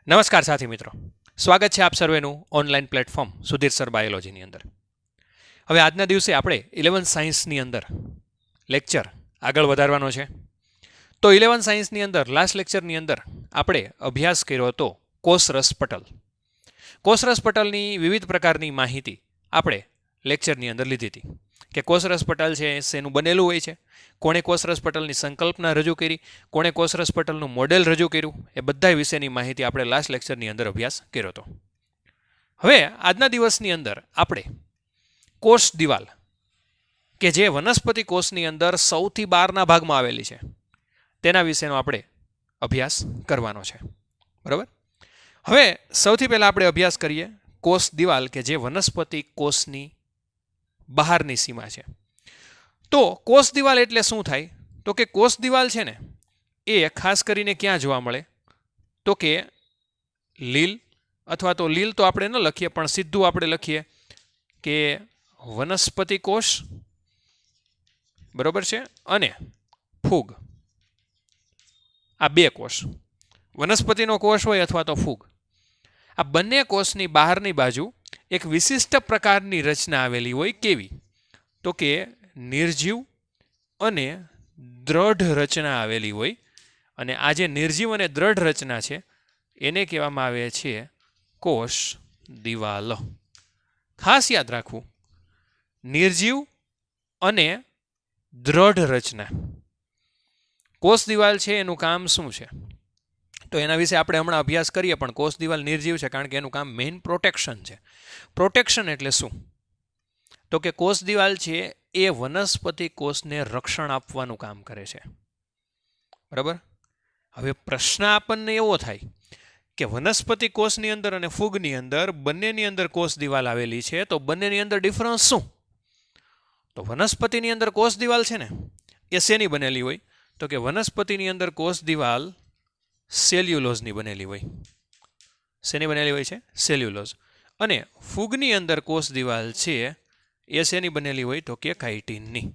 નમસ્કાર સાથી મિત્રો, સ્વાગત છે આપ સર્વેનું ઓનલાઈન પ્લેટફોર્મ સુધીર સર બાયોલોજીની અંદર. હવે આજના દિવસે આપણે 11 સાયન્સની અંદર લેક્ચર આગળ વધારવાનો છે. તો 11 સાયન્સની અંદર લાસ્ટ લેક્ચરની અંદર આપણે અભ્યાસ કર્યો હતો કોષરસ પટલ. કોષરસ પટલની વિવિધ પ્રકારની માહિતી આપણે લેક્ચરની અંદર લીધી હતી કે કોષરસ પટલ છે શેનું બનેલું હોય છે, કોણે કોષરસ પટલની સંકલ્પના રજૂ કરી, કોણે કોષરસ પટલનું મોડેલ રજૂ કર્યું, એ બધા વિશેની માહિતી આપણે લાસ્ટ લેક્ચરની અંદર અભ્યાસ કર્યો હતો. હવે આજના દિવસની અંદર આપણે કોષ દિવાલ કે જે વનસ્પતિ કોષની અંદર સૌથી બહારના ભાગમાં આવેલી છે તેના વિશેનો આપણે અભ્યાસ કરવાનો છે. બરાબર. હવે સૌથી પહેલાં આપણે અભ્યાસ કરીએ કોષ દિવાલ કે જે વનસ્પતિ કોષની બહારની સીમા છે. તો કોષ દિવાલ એટલે શું થાય? તો કે કોષ દિવાલ છે ને એ ખાસ કરીને ક્યાં જોવા મળે? તો કે લીલ, અથવા તો લીલ તો આપણે ન લખીએ પણ સીધું આપણે લખીએ કે વનસ્પતિ કોષ, બરોબર છે, અને ફૂગ. આ બે કોષ, વનસ્પતિનો કોષ હોય અથવા તો ફૂગ, આ બંને કોષની બહારની બાજુ એક વિશિષ્ટ પ્રકારની રચના આવેલી હોય. કેવી? તો કે નિર્જીવ અને દ્રઢ રચના આવેલી હોય. અને આ જે નિર્જીવ અને દ્રઢ રચના છે એને કહેવામાં આવે છે કોષ દિવાલ. ખાસ યાદ રાખવું, નિર્જીવ અને દ્રઢ રચના. કોષ દિવાલ છે એનું કામ શું છે? તો એના વિશે આપણે હમણાં અભ્યાસ કરીએ, પણ કોષ દિવાલ નિર્જીવ છે કારણ કે એનું કામ મેઇન પ્રોટેક્શન છે. પ્રોટેક્શન એટલે શું? તો કે કોષ દિવાલ છે એ વનસ્પતિ કોષને રક્ષણ આપવાનું કામ કરે છે. બરાબર. હવે પ્રશ્ન આપણને એવો થાય કે વનસ્પતિ કોષની અંદર અને ફૂગની અંદર બંનેની અંદર કોષ દિવાલ આવેલી છે, તો બંનેની અંદર ડિફરન્સ શું? તો વનસ્પતિની અંદર કોષ દિવાલ છે ને એ શેની બનેલી હોય? તો કે વનસ્પતિની અંદર કોષ દિવાલ સેલ્યુલોઝની બનેલી હોય. શેની બનેલી હોય છે? સેલ્યુલોઝ. અને ફૂગની અંદર કોષ દિવાલ છે એ શેની બનેલી હોય? તો કે કાઇટિનની.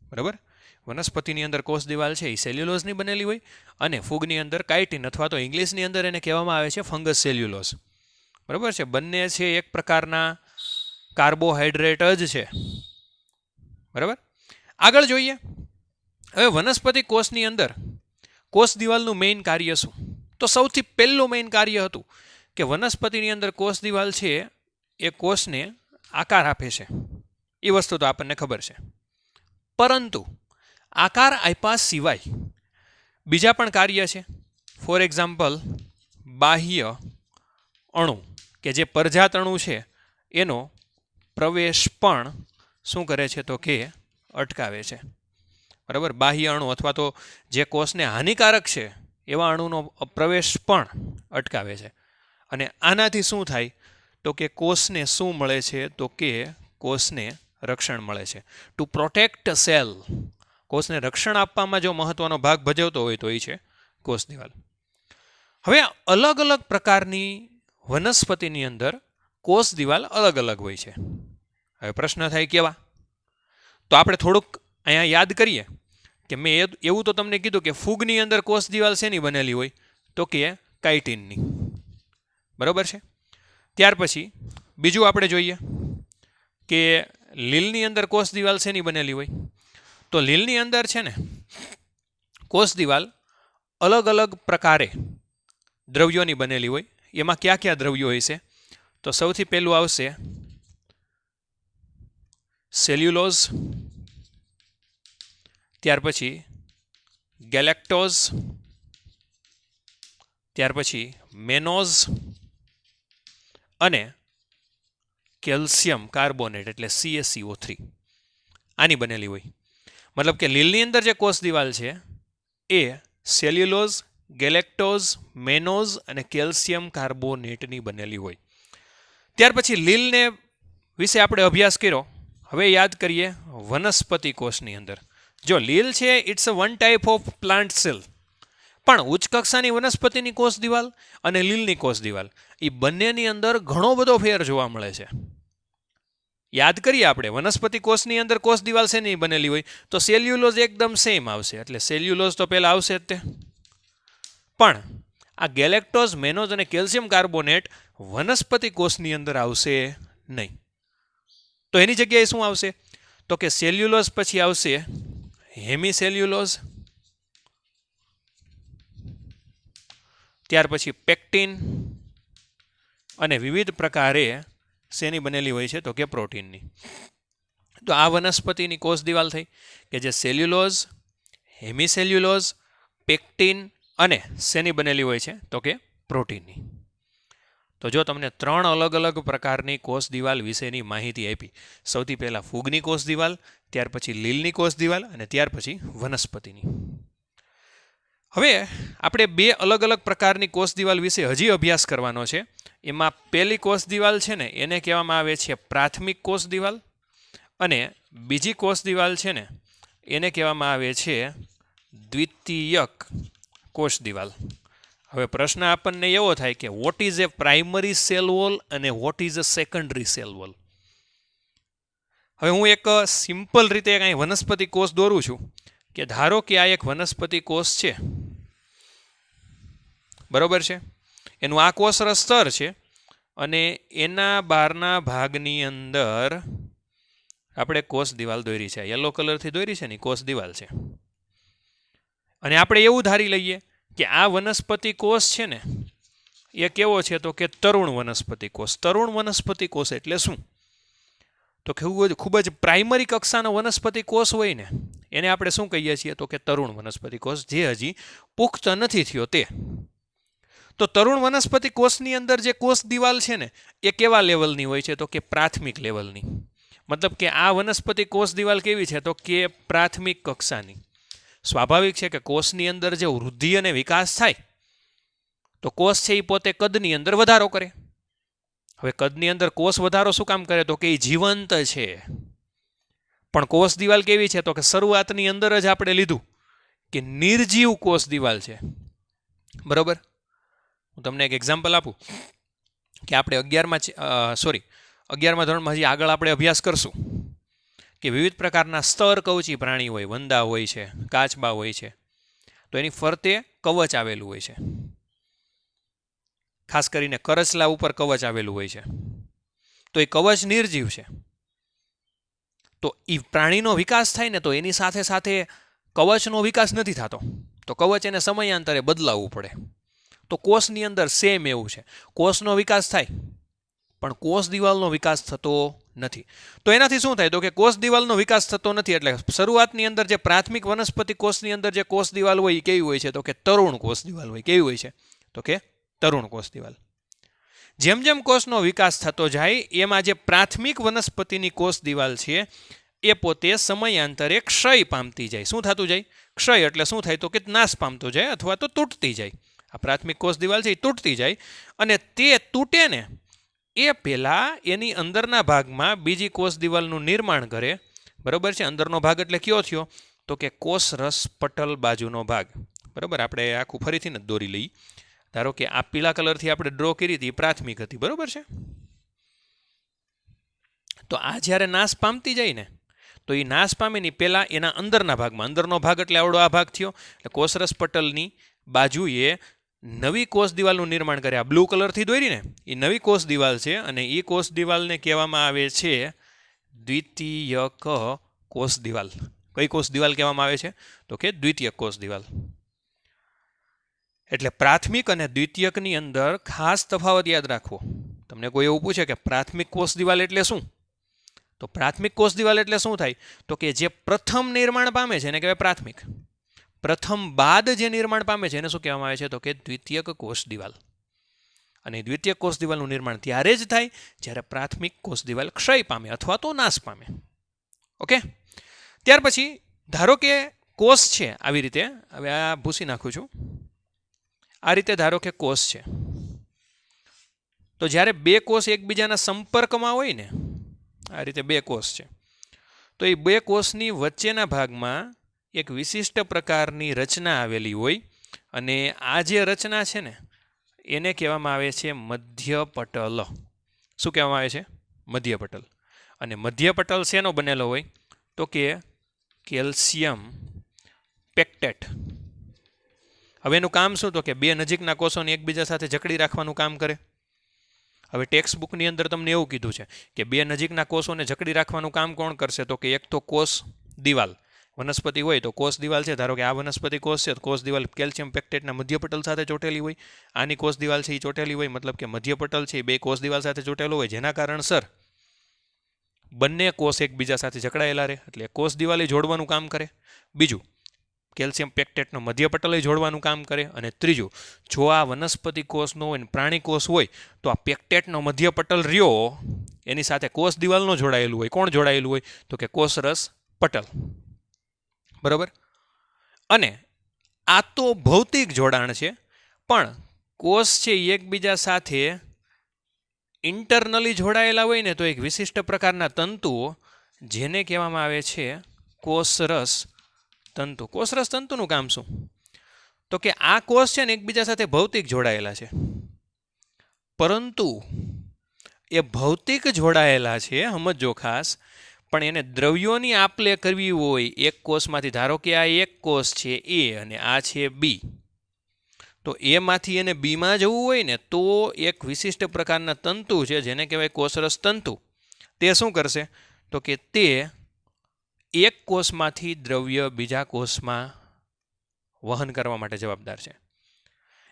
બરાબર. વનસ્પતિની અંદર કોષ દિવાલ છે એ સેલ્યુલોઝની બનેલી હોય, અને ફૂગની અંદર કાઇટિન, અથવા તો ઇંગ્લિશની અંદર એને કહેવામાં આવે છે ફંગસ સેલ્યુલોઝ. બરાબર છે. બંને છે એક પ્રકારના કાર્બોહાઈડ્રેટ જ છે. બરાબર. આગળ જોઈએ. હવે વનસ્પતિ કોષની અંદર કોષ દિવાલનું મેઇન કાર્ય શું? તો સૌથી પહેલું મેઇન કાર્ય હતું કે વનસ્પતિની અંદર કોષ દિવાલ છે એ કોષને આકાર આપે છે. એ વસ્તુ તો આપણને ખબર છે. પરંતુ આકાર આપ્યા સિવાય બીજા પણ કાર્ય છે. ફોર એક્ઝામ્પલ, બાહ્ય અણુ કે જે પરજાત અણુ છે એનો પ્રવેશ પણ શું કરે છે? તો કે અટકાવે છે. બરાબર. બાહ્ય અણુ અથવા તો જે કોષને હાનિકારક છે એવા અણુનો પ્રવેશ પણ અટકાવે છે. અને આનાથી શું થાય? તો કે કોષને શું મળે છે? તો કે કોષને રક્ષણ મળે છે. ટુ પ્રોટેક્ટ સેલ, કોષને રક્ષણ આપવામાં જો મહત્વનો ભાગ ભજવતો હોય તો એ છે કોષ દિવાલ. હવે અલગ અલગ પ્રકારની વનસ્પતિની અંદર કોષ દિવાલ અલગ અલગ હોય છે. હવે પ્રશ્ન થાય કેવા? તો આપણે થોડુંક અહીંયા યાદ કરીએ કે મેં એવું તો તમને કીધું કે ફૂગની અંદર કોષ દિવાલ શેની બનેલી હોય? તો કે કાઇટિનની. બરાબર છે. ત્યાર પછી બીજું આપણે જોઈએ કે લીલની અંદર કોષ દિવાલ શેની બનેલી હોય? તો લીલની અંદર છે ને કોષ દિવાલ અલગ અલગ પ્રકારે દ્રવ્યોની બનેલી હોય. એમાં કયા કયા દ્રવ્યો હોય છે? તો સૌથી પહેલું આવશે સેલ્યુલોઝ, ત્યાર પછી ગેલેક્ટોઝ, ત્યાર પછી મેનોઝ અને કેલ્શિયમ કાર્બોનેટ એટલે CaCO3 આની બનેલી હોય. મતલબ કે લીલની અંદર જે કોષ દિવાલ છે એ સેલ્યુલોઝ, ગેલેક્ટોઝ, મેનોઝ અને કેલ્શિયમ કાર્બોનેટની બનેલી હોય. ત્યાર પછી લીલને વિશે આપણે અભ્યાસ કર્યો. હવે યાદ કરીએ વનસ્પતિ કોષની અંદર. જો લીલ છે it's a one type of plant cell, પણ ઉચ્ચ કક્ષાની વનસ્પતિની કોષ દિવાલ અને લીલની કોષ દિવાલ એ બંનેની અંદર ઘણો બધો ફેર જોવા મળે છે. યાદ કરીએ આપણે વનસ્પતિ કોષની અંદર કોષ દિવાલ શેની બનેલી હોય? તો સેલ્યુલોઝ એકદમ સેમ આવશે, એટલે સેલ્યુલોઝ તો પહેલાં આવશે જ તે. પણ આ ગેલેક્ટોઝ, મેનોઝ અને કેલ્શિયમ કાર્બોનેટ વનસ્પતિ કોષની અંદર આવશે નહીં. તો એની જગ્યાએ શું આવશે? તો કે સેલ્યુલોઝ પછી આવશે હેમિસેલ્યુલોઝ, ત્યાર પછી પેક્ટિન, અને વિવિધ પ્રકારે શેની બનેલી હોય છે? તો કે પ્રોટીનની. તો આ વનસ્પતિની કોષ દિવાલ થઈ કે જે સેલ્યુલોઝ, હેમિસેલ્યુલોઝ, પેક્ટિન અને શેની બનેલી હોય છે? તો કે પ્રોટીનની. તો જો તમને 3 અલગ અલગ પ્રકારની કોષ દિવાલ વિશેની માહિતી આપી, સૌથી પહેલાં ફૂગની કોષ દિવાલ, ત્યાર પછી લીલની કોષ દિવાલ અને ત્યાર પછી વનસ્પતિની. હવે આપણે 2 અલગ અલગ પ્રકારની કોષ દિવાલ વિશે હજી અભ્યાસ કરવાનો છે. એમાં પહેલી કોષ દિવાલ છે ને એને કહેવામાં આવે છે પ્રાથમિક કોષ દિવાલ, અને બીજી કોષ દિવાલ છે ને એને કહેવામાં આવે છે દ્વિતીયક કોષ દિવાલ. હવે પ્રશ્ન આપણને એવો થાય કે what is a primary cell wall અને what is a secondary cell wall. હવે હું એક સિમ્પલ રીતે કાંઈ વનસ્પતિ કોષ દોરું છું કે ધારો કે આ એક વનસ્પતિ કોષ છે, બરોબર છે. એનું આ કોષરસ સ્તર છે અને એના બહારના ભાગની અંદર આપણે કોષ દિવાલ દોરી છે. યલો કલરથી દોરી છે ને કોષ દિવાલ છે. અને આપણે એવું ધારી લઈએ કે આ વનસ્પતિ કોષ છે ને એ કેવો છે? તો કે તરુણ વનસ્પતિ કોષ. તરુણ વનસ્પતિ કોષ એટલે શું? તો કે ખૂબ જ પ્રાઇમરી કક્ષાનો વનસ્પતિ કોષ હોય ને એને આપણે શું કહીએ છીએ? તો કે તરુણ વનસ્પતિ કોષ, જે હજી પુખ્ત નથી થયો તે. તો તરુણ વનસ્પતિ કોષની અંદર જે કોષ દિવાલ છે ને એ કેવા લેવલની હોય છે? તો કે પ્રાથમિક લેવલની. મતલબ કે આ વનસ્પતિ કોષ દિવાલ કેવી છે? તો કે પ્રાથમિક કક્ષાની. સ્વાભાવિક છે કે કોષની અંદર જે વૃદ્ધિ અને વિકાસ થાય તો કોષ છે એ પોતે કદની અંદર વધારો કરે. હવે કદની અંદર કોષ વધારો શું કામ કરે? તો કે એ જીવંત છે. પણ કોષ દિવાલ કેવી છે? તો કે શરૂઆતની અંદર જ આપણે લીધું કે નિર્જીવ કોષ દિવાલ છે, બરોબર. હું તમને એક એક્ઝામ્પલ આપું કે આપણે 11મા ધોરણમાં હજી આગળ આપણે અભ્યાસ કરશું કે વિવિધ પ્રકારના સ્તર કવચી પ્રાણી હોય, વંદા હોય છે, કાચબા હોય છે. તો એની ફરતે કવચ આવેલું હોય છે, ખાસ કરીને કરચલા ઉપર કવચ આવેલું હોય છે. તો એ કવચ નિર્જીવ છે. તો એ પ્રાણીનો વિકાસ થાય ને તો એની સાથે સાથે કવચનો વિકાસ નથી થતો, તો કવચ એને સમયાંતરે બદલાવવું પડે. તો કોષની અંદર સેમ એવું છે, કોષનો વિકાસ થાય પણ કોષ દિવાલનો વિકાસ થતો નથી. તો એનાથી શું થાય? તો કે કોષ દિવાલનો વિકાસ થતો નથી એટલે શરૂઆતની અંદર જે પ્રાથમિક વનસ્પતિ કોષની અંદર જે કોષ દિવાલ હોય એ કેવી હોય છે? તો કે તરુણ કોષ દિવાલ હોય. કેવી હોય છે? તો કે તરુણ કોષ દિવાલ. જેમ જેમ કોષનો વિકાસ થતો જાય એમાં જે પ્રાથમિક વનસ્પતિની કોષ દિવાલ છે એ પોતે સમયાંતરે ક્ષય પામતી જાય. શું થતું જાય? ક્ષય એટલે શું થાય? તો કે નાશ પામતો જાય અથવા તો તૂટતી જાય. આ પ્રાથમિક કોષ દિવાલ છે એ તૂટતી જાય અને તે તૂટે ને એ પહેલાં એની અંદરના ભાગમાં બીજી કોષ દિવાલનું નિર્માણ કરે, બરોબર છે. અંદરનો ભાગ એટલે કયો થયો? તો કે કોષરસ પટલ બાજુનો ભાગ, બરોબર. આપણે આખું ફરીથી નથી દોરી લઈ. ધારો કે આ પીળા કલરથી આપણે ડ્રો કરી હતી, પ્રાથમિક હતી, બરોબર છે. તો આ જ્યારે નાશ પામતી જાય ને તો એ નાશ પામીને પહેલાં એના અંદરના ભાગમાં, અંદરનો ભાગ એટલે આવડો આ ભાગ થયો, એટલે કોષરસ પટલની બાજુએ નવી કોષ દિવાલનું નિર્માણ કરે. આ બ્લુ કલરથી દોરી ને એ નવી કોષ દિવાલ છે અને એ કોષ દિવાલને કહેવામાં આવે છે દ્વિતીયક કોષ દિવાલ. કઈ કોષ દિવાલ કહેવામાં આવે છે? તો કે દ્વિતીયક કોષ દિવાલ. એટલે પ્રાથમિક અને દ્વિતીયકની અંદર ખાસ તફાવત યાદ રાખવો. તમને કોઈ એવું પૂછે કે પ્રાથમિક કોષ દિવાલ એટલે શું? તો પ્રાથમિક કોષ દિવાલ એટલે શું થાય? તો કે જે પ્રથમ નિર્માણ પામે છે એને કહેવાય પ્રાથમિક. પ્રથમ બાદ જે નિર્માણ પામે છે એને શું કહેવામાં આવે છે? તો કે દ્વિતીયક કોષ દિવાલ. અને દ્વિતીયક કોષ દિવાલનું નિર્માણ ત્યારે જ થાય જ્યારે પ્રાથમિક કોષ દિવાલ ક્ષય પામે અથવા તો નાશ પામે. ઓકે. ત્યાર પછી ધારો કે કોષ છે આવી રીતે, હવે આ ભૂસી નાખું છું, આ રીતે ધારો કે કોષ છે. તો જ્યારે 2 કોષ એકબીજાના સંપર્કમાં હોય ને, આ રીતે 2 કોષ છે, તો એ 2 કોષની વચ્ચેના ભાગમાં એક વિશિષ્ટ પ્રકારની રચના આવેલી હોય અને આ જે રચના છે ને એને કહેવામાં આવે છે મધ્યપટલ. શું કહેવામાં આવે છે? મધ્યપટલ. અને મધ્યપટલ શેનો બનેલો હોય? તો કે કેલ્શિયમ પેક્ટેટ હવે એનું કામ શું? તો કે બે નજીકના કોષોને એકબીજા સાથે જકડી રાખવાનું કામ કરે. હવે ટેક્સ્ટ બુકની અંદર તમને એવું કીધું છે કે બે નજીકના કોષોને જકડી રાખવાનું કામ કોણ કરશે? તો કે એક તો કોષ દિવાલ. વનસ્પતિ હોય તો કોષ દિવાલ છે. ધારો કે આ વનસ્પતિ કોષ છે, કોષ દિવાલ કેલ્શિયમ પેક્ટેટના મધ્યપટલ સાથે ચોટેલી હોય. આની કોષ દિવાલ છે એ ચોટેલી હોય, મતલબ કે મધ્યપટલ છે એ બે કોષ દિવાલ સાથે ચોટેલો હોય, જેના કારણસર બંને કોષ એકબીજા સાથે જકડાયેલા રહે, એટલે કોષ દિવાલે જોડવાનું કામ કરે. બીજું, કેલ્શિયમ પેક્ટેટનો મધ્યપટલે જોડવાનું કામ કરે. અને ત્રીજું, જો આ વનસ્પતિ કોષ ન હોય ને પ્રાણી કોષ હોય તો આ પેક્ટેટનો મધ્યપટલ રહ્યો એની સાથે કોષ દિવાલનો જોડાયેલું હોય. કોણ જોડાયેલું હોય? તો કે કોષરસ પટલ. બરાબર. અને આ તો ભૌતિક જોડાણ છે, પણ કોષ છે એ એકબીજા સાથે ઇન્ટરનલી જોડાયેલા હોય ને તો એક વિશિષ્ટ પ્રકારના તંતુઓ, જેને કહેવામાં આવે છે કોષરસ તંતુ. કોષરસ તંતુનું કામ શું? તો કે આ કોષ છે ને એકબીજા સાથે ભૌતિક જોડાયેલા છે, પરંતુ એ ભૌતિક જોડાયેલા છે, સમજો ખાસ, પણ એને દ્રવ્યોની આપલે કરવી હોય એક કોષમાંથી. ધારો કે આ એક કોષ છે એ અને આ છે બી, તો એમાંથી એને બીમાં જવું હોય ને તો એક વિશિષ્ટ પ્રકારના તંતુ છે જેને કહેવાય કોષરસ તંતુ. તે શું કરશે? તો કે તે એક કોષમાંથી દ્રવ્ય બીજા કોષમાં વહન કરવા માટે જવાબદાર છે.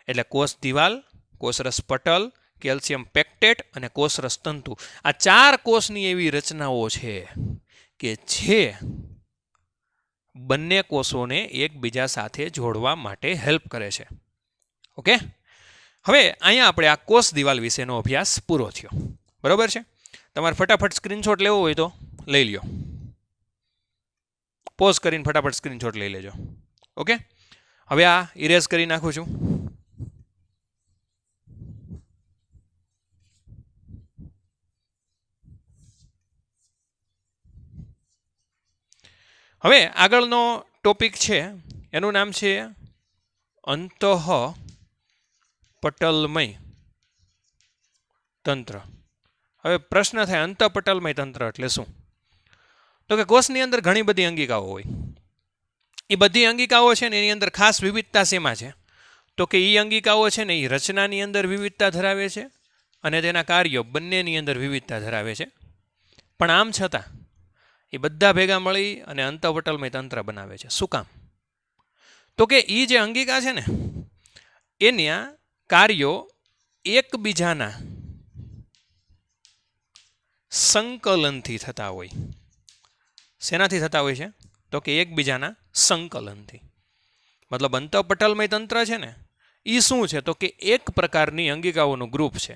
એટલે કોષ દિવાલ, કોષરસ પટલ, કેલ્શિયમ પેક્ટેટ અને કોષરસ તંતુ, આ ચાર કોષની એવી રચનાઓ છે કે જે બંને કોષોને એકબીજા સાથે જોડવા માટે હેલ્પ કરે છે. ઓકે, હવે અહીંયા આપણે આ કોષ દિવાલ વિશેનો અભ્યાસ પૂરો થયો. બરોબર છે? તમારે ફટાફટ સ્ક્રીનશોટ લેવો હોય તો લઈ લ્યો. પોઝ કરીને ફટાફટ સ્ક્રીનશોટ લઈ લેજો. ઓકે, હવે આ ઇરેઝ કરી નાખું છું. હવે આગળનો ટોપિક છે એનું નામ છે અંતઃપટલમય તંત્ર. હવે પ્રશ્ન થાય, અંતઃપટલમય તંત્ર એટલે શું? તો કે કોષની અંદર ઘણી બધી અંગિકાઓ હોય. એ બધી અંગિકાઓ છે ને એની અંદર ખાસ વિવિધતા શેમાં છે? તો કે એ અંગિકાઓ છે ને એ રચનાની અંદર વિવિધતા ધરાવે છે અને તેના કાર્યો બંનેની અંદર વિવિધતા ધરાવે છે. પણ આમ છતાં એ બધા ભેગા મળી અને અંતઃપટલમય તંત્ર બનાવે છે. શું કામ? તો કે એ જે અંગિકા છે ને એના કાર્યો એકબીજાના સંકલનથી થતા હોય. શેનાથી થતા હોય છે? તો કે એકબીજાના સંકલનથી. મતલબ અંતઃપટલમય તંત્ર છે ને એ શું છે? તો કે એક પ્રકારની અંગિકાઓનું ગ્રુપ છે.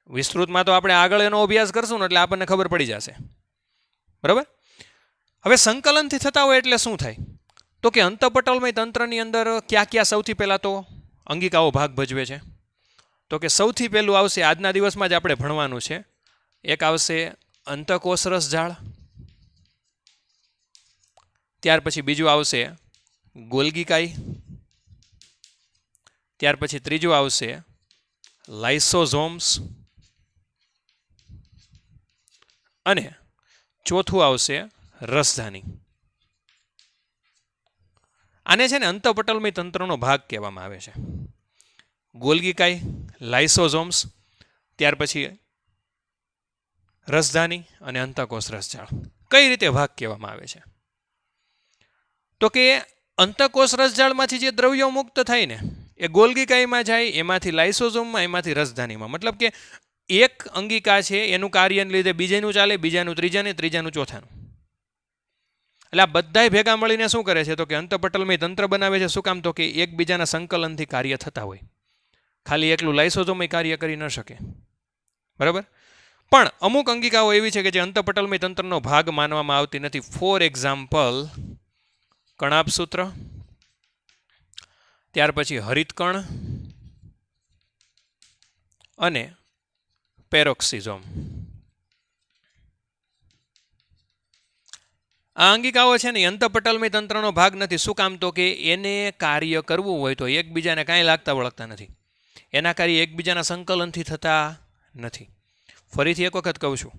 વિસ્તૃતમાં તો આપણે આગળ એનો અભ્યાસ કરશું ને એટલે આપણને ખબર પડી જશે. બરાબર? હવે સંકલનથી થતા હોય એટલે શું થાય? તો કે અંતઃપટલમય તંત્રની અંદર ક્યાં ક્યાં સૌથી પહેલાં તો અંગિકાઓ ભાગ ભજવે છે? તો કે સૌથી પહેલું આવશે, આજના દિવસમાં જ આપણે ભણવાનું છે, એક આવશે અંતઃકોષરસ જાળ. ત્યાર પછી બીજું આવશે ગોલ્ગી કાઈ. ત્યાર પછી ત્રીજું આવશે લાઇસોઝોમ્સ. અને ચોથું આવશે રસધાની. આને છે ને અંતઃપટલમય તંત્રનો ભાગ કહેવામાં આવે છે. ગોલ્ગી કાઈ, લાઇસોઝોમ્સ, ત્યાર પછી રસધાની અને અંતઃકોષ રસજાળ. કઈ રીતે ભાગ કહેવામાં આવે છે? તો કે અંતઃકોષ રસજાળમાંથી જે દ્રવ્યો મુક્ત થાય ને એ ગોલ્ગી કાઈમાં જાય, એમાંથી લાઇસોઝોમમાં, એમાંથી રસધાનીમાં. મતલબ કે એક અંગિકા છે એનું કાર્યને લીધે બીજાનું ચાલે, બીજાનું ત્રીજાને, ત્રીજાનું ચોથાનું. એટલે આ બધાય ભેગા મળીને શું કરે છે? તો કે અંતઃપટલમય તંત્ર બનાવે છે. શું કામ? તો કે એકબીજાના સંકલનથી કાર્ય થતા હોય. ખાલી એકલું લાઇસોઝોમય કાર્ય કરી ન શકે. બરાબર? પણ અમુક અંગિકાઓ એવી છે કે જે અંતઃપટલમય તંત્રનો ભાગ માનવામાં આવતી નથી. ફોર એક્ઝામ્પલ કણાભસૂત્ર, ત્યાર પછી હરિતકણ અને પેરોક્સિઝોમ. આ અંગિકાઓ છે ને અંતઃપટલમય તંત્રનો ભાગ નથી. શું કામ? તો કે એને કાર્ય કરવું હોય તો એકબીજાને કાંઈ લાગતા વળગતા નથી. એના કાર્ય એકબીજાના સંકલનથી થતા નથી. ફરીથી એક વખત કહું છું,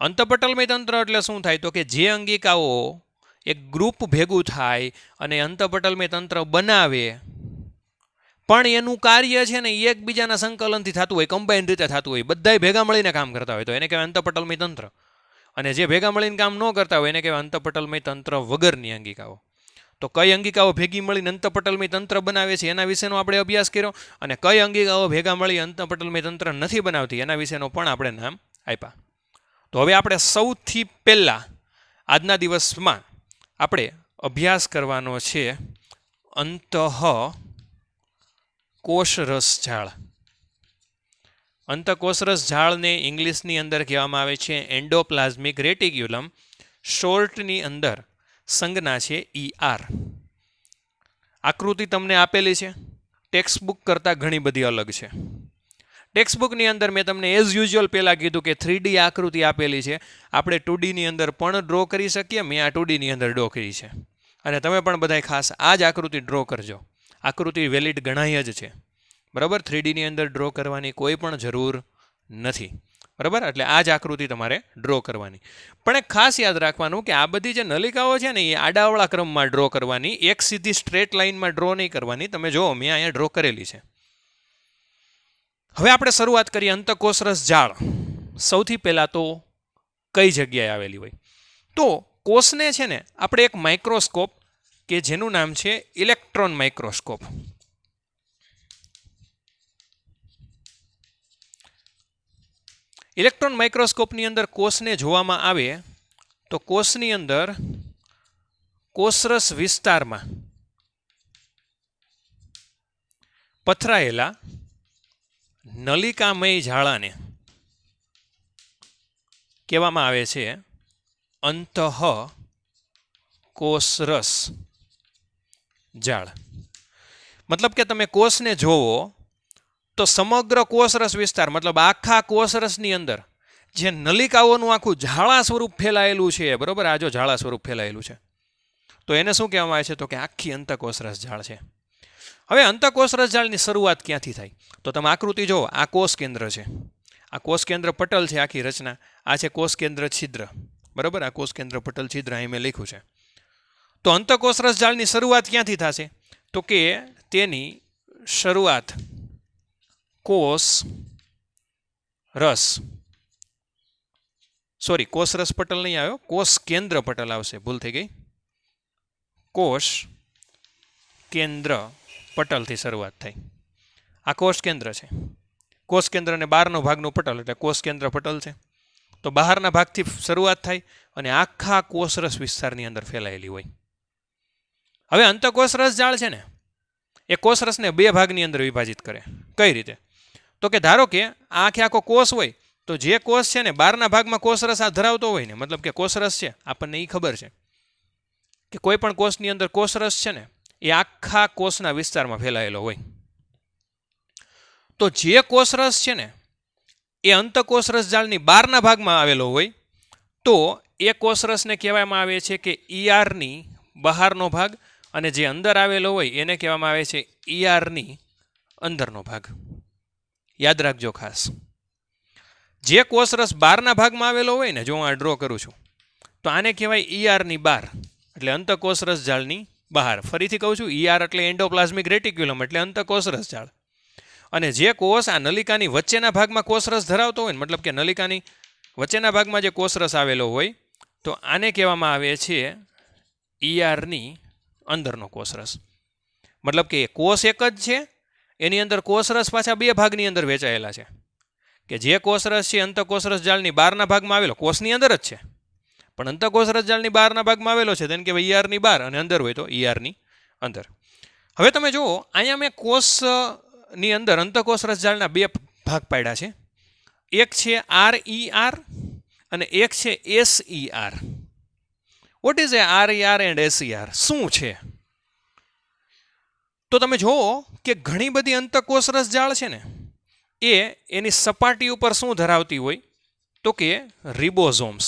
અંતઃપટલમય તંત્ર એટલે શું થાય? તો કે જે અંગિકાઓ એક ગ્રુપ ભેગું થાય અને અંતઃપટલમય તંત્ર બનાવે, પણ એનું કાર્ય છે ને એકબીજાના સંકલનથી થતું હોય, કમ્બાઇન્ડ રીતે થતું હોય, બધાય ભેગા મળીને કામ કરતા હોય, તો એને કહેવાય અંતઃપટલમય તંત્ર. અને જે ભેગા મળીને કામ ન કરતા હોય એને કહેવાય અંતઃપટલમય તંત્ર વગરની અંગિકાઓ. તો કઈ અંગિકાઓ ભેગી મળીને અંતઃપટલમય તંત્ર બનાવે છે એના વિશેનો આપણે અભ્યાસ કર્યો, અને કઈ અંગિકાઓ ભેગા મળી અંતઃપટલમય તંત્ર નથી બનાવતી એના વિશેનો પણ આપણે નામ આપ્યા. તો હવે આપણે સૌથી પહેલાં આજના દિવસમાં આપણે અભ્યાસ કરવાનો છે અંતઃકોષરસ ઝાળ. અંતઃકોષરસ ઝાળને ઇંગ્લિશની અંદર કહેવામાં આવે છે એન્ડોપ્લાઝમિક રેટિક્યુલમ. શોર્ટની અંદર સંજ્ઞા છે ER. આકૃતિ તમને આપેલી છે, ટેક્સ્ટબુક કરતાં ઘણી બધી અલગ છે. ટેક્સ્ટબુકની અંદર મેં તમને એઝ યુઝ્યુઅલ પહેલાં કીધું કે 3D આકૃતિ આપેલી છે, આપણે 2Dની અંદર પણ ડ્રો કરી શકીએ. મેં આ 2Dની અંદર ડ્રો કરી છે, અને તમે પણ બધાય ખાસ આ જ આકૃતિ ડ્રો કરજો. આકૃતિ વેલિડ ગણાય જ છે, બરાબર. 3Dની અંદર ડ્રો કરવાની કોઈ પણ જરૂર નથી, બરાબર. એટલે આ જ આકૃતિ તમારે ડ્રો કરવાની. પણ એક ખાસ યાદ રાખવાનું કે આ બધી જે નલિકાઓ છે ને એ આડાવળા ક્રમમાં ડ્રો કરવાની, એક સીધી સ્ટ્રેટ લાઇનમાં ડ્રો નહીં કરવાની. તમે જુઓ મેં અહીંયા ડ્રો કરેલી છે. હવે આપણે શરૂઆત કરીએ અંતઃકોષરસ ઝાળ. સૌથી પહેલાં તો કઈ જગ્યાએ આવેલી હોય? તો કોષને છે ને આપણે એક માઇક્રોસ્કોપ કે જેનું નામ છે ઇલેક્ટ્રોન માઇક્રોસ્કોપ. ઇલેક્ટ્રોન માઇક્રોસ્કોપની અંદર કોષને જોવામાં આવે તો કોષની અંદર કોષરસ વિસ્તારમાં પથરાયેલા નલિકામય ઝાળાને કહેવામાં આવે છે અંતઃકોષરસ ઝાળ. મતલબ કે તમે કોષને જોવો તો સમગ્ર કોષરસ વિસ્તાર, મતલબ આખા કોષરસની અંદર જે નલિકાઓનું આખું ઝાડા સ્વરૂપ ફેલાયેલું છે, બરોબર. આ જો ઝાડા સ્વરૂપ ફેલાયેલું છે, તો એને શું કહેવામાં આવે છે? તો કે આખી અંતઃકોષરસ ઝાળ છે. હવે અંતઃકોષરસ ઝાળની શરૂઆત ક્યાંથી થાય? તો તમે આકૃતિ જુઓ, આ કોષ કેન્દ્ર છે, આ કોષ કેન્દ્ર પટલ છે, આખી રચના આ છે કોષ કેન્દ્ર છિદ્ર, બરોબર. આ કોષ કેન્દ્ર પટલ છિદ્ર અહીં મેં લખ્યું છે. તો અંતઃકોષરસ ઝાળની શરૂઆત ક્યાંથી થશે? તો કે તેની શરૂઆત કોષ રસ પટલ નહીં આવ્યો, કોષ કેન્દ્ર પટલ આવશે, ભૂલ થઈ ગઈ. કોષ કેન્દ્ર પટલથી શરૂઆત થાય. આ કોષ કેન્દ્ર છે, કોષ કેન્દ્રને બહારનો ભાગનું પટલ એટલે કોષ કેન્દ્ર પટલ છે. તો બહારના ભાગથી શરૂઆત થાય અને આખા કોષરસ વિસ્તારની અંદર ફેલાયેલી હોય. હવે અંતઃકોષરસ ઝાળ છે ને એ કોષરસને બે ભાગની અંદર વિભાજિત કરે. કઈ રીતે? તો કે ધારો કે આ આખો કોષ હોય, તો જે કોષ છે ને બહારના ભાગમાં કોષરસ આ ધરાવતો હોય ને, મતલબ કે કોષરસ છે, આપણને એ ખબર છે કે કોઈ પણ કોષની અંદર કોષરસ છે ને એ આખા કોષના વિસ્તારમાં ફેલાયેલો હોય. તો જે કોષરસ છે ને એ અંતઃકોષરસ ઝાળની બહારના ભાગમાં આવેલો હોય તો એ કોષરસને કહેવામાં આવે છે કે ERની બહારનો ભાગ, અને જે અંદર આવેલો હોય એને કહેવામાં આવે છે ERની અંદરનો ભાગ. યાદ રાખજો ખાસ. જે કોષરસ બહારના ભાગમાં આવેલો હોય ને, જો હું આ ડ્રો કરું છું તો આને કહેવાય ERની બહાર, એટલે અંતઃકોષરસ ઝાળની બહાર. ફરીથી કહું છું, ER એટલે એન્ડોપ્લાઝમિક રેટિક્યુલમ, એટલે અંતઃકોષરસ ઝાળ. અને જે કોષ આ નલિકાની વચ્ચેના ભાગમાં કોષરસ ધરાવતો હોય ને, મતલબ કે નલિકાની વચ્ચેના ભાગમાં જે કોષરસ આવેલો હોય તો આને કહેવામાં આવે છે ERની અંદરનો કોષરસ. મતલબ કે કોષ એક જ છે, એની અંદર કોષરસ પાછા બે ભાગની અંદર વહેંચાયેલા છે. કે જે કોષરસ છે અંતઃકોષરસ ઝાળની બહારના ભાગમાં આવેલો, કોષની અંદર જ છે પણ અંતઃકોષરસ ઝાળની બહારના ભાગમાં આવેલો છે, તેને કહેવાય ERની બહાર, અને અંદર હોય તો ERની અંદર. હવે તમે જુઓ, અહીંયા મેં કોષની અંદર અંતઃકોષરસ ઝાળના બે ભાગ પાડ્યા છે. એક છે RER અને એક છે SER. What is RER and SER? શું છે? તો તમે જુઓ કે ઘણી બધી અંતઃકોષરસ ઝાળ છે ને એ એની સપાટી ઉપર શું ધરાવતી હોય? તો કે રિબોઝોમ્સ.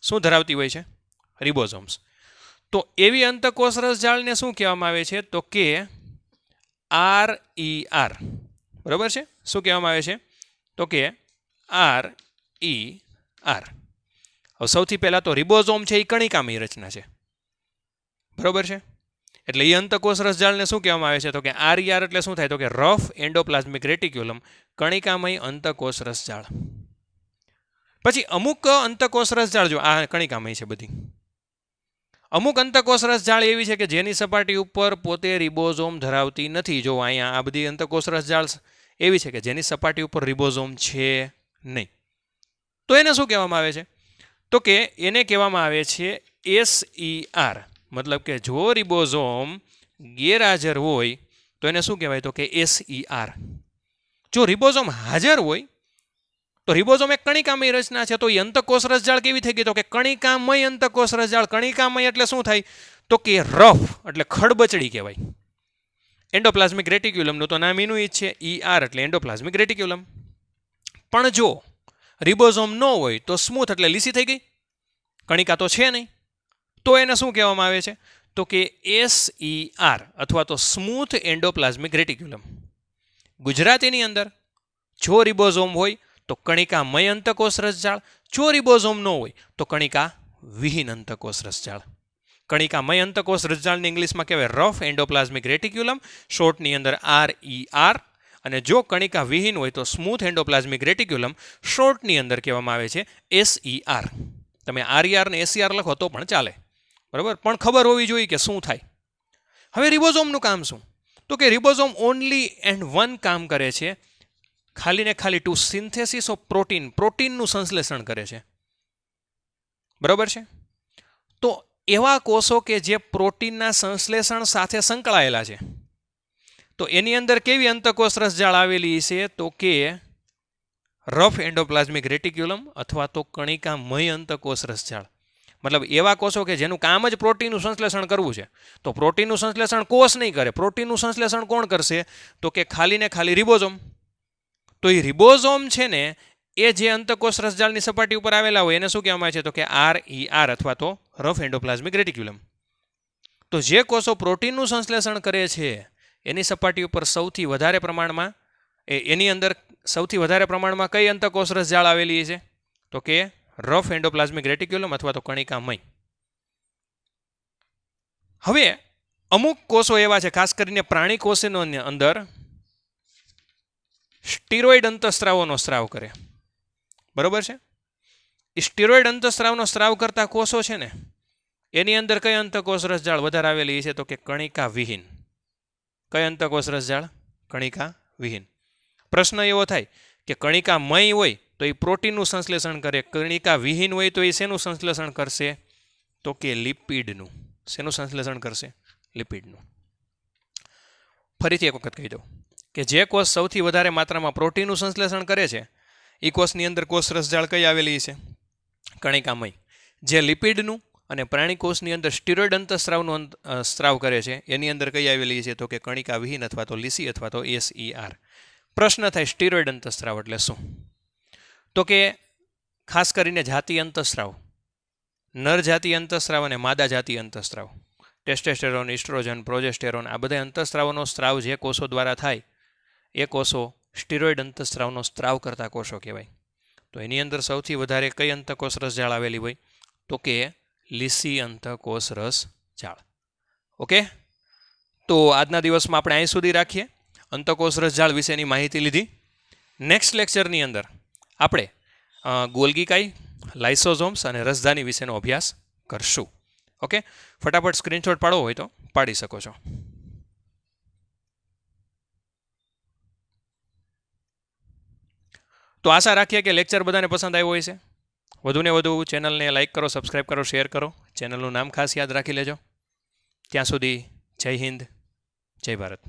શું ધરાવતી હોય છે? રિબોઝોમ્સ. તો એવી અંતઃકોષરસ ઝાળને શું કહેવામાં આવે છે? તો કે RER. બરાબર છે? શું કહેવામાં આવે છે? તો કે RER. હવે સૌથી પહેલાં તો રિબોઝોમ છે એ કણિકામય રચના છે, બરોબર છે. એટલે એ અંતકોષ રસજાળને શું કહેવામાં આવે છે તો કે RER એટલે શું થાય તો કે રફ એન્ડોપ્લાઝમિક રેટિક્યુલમ, કણિકામય અંતકોષ રસજાળ. પછી અમુક અંતકોષ રસજાળ, જો આ કણિકામય છે બધી, અમુક અંતકોષ રસજાળ એવી છે કે જેની સપાટી ઉપર પોતે રિબોઝોમ ધરાવતી નથી. જો અહીંયા આ બધી અંતકોષ રસજાળ એવી છે કે જેની સપાટી ઉપર રિબોઝોમ છે નહીં. તો એને શું કહેવામાં આવે છે તો કે એને કહેવામાં આવે છે SER. મતલબ કે જો રિબોઝોમ ગેરહાજર હોય તો એને શું કહેવાય તો કે SER. જો રિબોઝોમ હાજર હોય તો રિબોઝોમ એક કણિકામય રચના છે, તો એ અંતકોષ રસજાળ કેવી થઈ ગઈ તો કે કણિકામય અંતકોષ રસજાળ. કણિકામય એટલે શું થાય તો કે રફ એટલે ખડબચડી કહેવાય. એન્ડોપ્લાઝમિક રેટિક્યુલમનું તો નામ એનું જ છે, ER એટલે એન્ડોપ્લાઝમિક રેટિક્યુલમ. પણ જો રિબોઝોમ ન હોય તો સ્મૂથ એટલે લીસી થઈ ગઈ, કણિકા તો છે નહીં. તો એને શું કહેવામાં આવે છે તો કે SER અથવા તો સ્મૂથ એન્ડોપ્લાઝમિક રેટિક્યુલમ. ગુજરાતીની અંદર જો રિબોઝોમ હોય તો કણિકામય અંતકોષ રસજાળ, જો રિબોઝોમ ન હોય તો કણિકા વિહીન અંતકોષ રસજાળ. કણિકામય અંતકોષ રસજાળને ઇંગ્લિશમાં કહેવાય રફ એન્ડોપ્લાઝમિક રેટિક્યુલમ, શોર્ટની અંદર RER. અને જો કણિકા વિહીન હોય તો સ્મૂથ એન્ડોપ્લાઝમિક રેટિક્યુલમ, શોર્ટની અંદર કહેવામાં આવે છે SER. તમે RER ને SER લખો તો પણ ચાલે, બરાબર, પણ ખબર હોવી જોઈએ કે શું થાય. હવે રિબોઝોમનું કામ શું તો કે રિબોઝોમ ઓનલી એન્ડ વન કામ કરે છે, ખાલી ને ખાલી ટુ સિન્થેસિસ ઓફ પ્રોટીન, પ્રોટીનનું સંશ્લેષણ કરે છે, બરાબર છે. તો એવા કોષો કે જે પ્રોટીનના સંશ્લેષણ સાથે સંકળાયેલા છે, તો એની અંદર કેવી અંતકોષ રસજાળ આવેલી છે તો કે રફ એન્ડોપ્લાઝમિક રેટિક્યુલમ અથવા તો કણિકામય અંતકોષ રસજાળ. મતલબ એવા કોષો કે જેનું કામ જ પ્રોટીનનું સંશ્લેષણ કરવું છે, તો પ્રોટીનનું સંશ્લેષણ કોષ નહીં કરે, પ્રોટીનનું સંશ્લેષણ કોણ કરશે તો કે ખાલી ને ખાલી રિબોઝોમ. તો એ રિબોઝોમ છે ને એ જે અંતકોષ રસજાળની સપાટી ઉપર આવેલા હોય એને શું કહેવામાં આવે છે તો કે RER અથવા તો રફ એન્ડોપ્લાઝમિક રેટિક્યુલમ. તો જે કોષો પ્રોટીનનું સંશ્લેષણ કરે છે એની સપાટી ઉપર સૌથી વધારે પ્રમાણમાં એની અંદર સૌથી વધારે પ્રમાણમાં કઈ અંતકોષ રસજાળ આવેલી છે તો કે રફ એન્ડોપ્લાઝમિક રેટિક્યુલમ અથવા તો કણિકામય. હવે અમુક કોષો એવા છે, ખાસ કરીને પ્રાણી કોષોની અંદર સ્ટીરોઇડ અંતઃસ્રાવોનો સ્ત્રાવ કરે, બરોબર છે. એ સ્ટીરોઇડ અંતઃસ્રાવનો સ્ત્રાવ કરતા કોષો છે ને એની અંદર કઈ અંતકોષ રસજાળ વધારે આવેલી છે તો કે કણિકા વિહીન. કઈ અંતકોષ રસજાળ? કણિકા વિહીન. પ્રશ્ન એવો થાય કે કણિકામય હોય તો એ પ્રોટીનનું સંશ્લેષણ કરે, કણિકા વિહીન હોય તો એ શેનું સંશ્લેષણ કરશે તો કે લિપિડનું. શેનું સંશ્લેષણ કરશે? લિપિડનું. ફરીથી એક વખત કહી દઉં કે જે કોષ સૌથી વધારે માત્રામાં પ્રોટીનનું સંશ્લેષણ કરે છે એ કોષની અંદર કોષ રસજાળ કઈ આવેલી છે? કણિકામય. જે લિપિડનું અને પ્રાણી કોષની અંદર સ્ટીરોઇડ અંતઃસ્રાવનો સ્ત્રાવ કરે છે એની અંદર કઈ આવેલી છે તો કે કણિકા વિહીન અથવા તો લીસી અથવા તો SER. પ્રશ્ન થાય સ્ટીરોઇડ અંતઃસ્રાવ એટલે શું? તો કે ખાસ કરીને જાતિ અંતઃસ્રાવ, નર જાતિ અંતઃસ્રાવ અને માદા જાતિ અંતઃસ્રાવ, ટેસ્ટોસ્ટેરોન, ઇસ્ટ્રોજન, પ્રોજેસ્ટેરોન, આ બધા અંતઃસ્રાવનો સ્ત્રાવ જે કોષો દ્વારા થાય એ કોષો સ્ટીરોઇડ અંતઃસ્રાવનો સ્ત્રાવ કરતા કોષો કહેવાય. તો એની અંદર સૌથી વધારે કઈ અંતકોષ રસજાળ આવેલી હોય તો કે લીસી અંતકોષ રસજાળ. ઓકે, તો આજના દિવસમાં આપણે અહીં સુધી રાખીએ. અંતકોષ રસજાળ વિશેની માહિતી લીધી. નેક્સ્ટ લેક્ચરની અંદર આપણે ગોલ્ગી કાઈ, લાઇસોઝોમ્સ અને રસધાની વિશેનો અભ્યાસ કરશું. ઓકે, ફટાફટ સ્ક્રીનશોટ પાડવો હોય તો પાડી શકો છો. તો આશા રાખીએ કે લેક્ચર બધાને પસંદ આવ્યો હોય છે. વધુને વધુ ચેનલને લાઇક કરો, સબસ્ક્રાઈબ કરો, શેર કરો. ચેનલનું નામ ખાસ યાદ રાખી લેજો. ત્યાં સુધી જય હિન્દ, જય ભારત.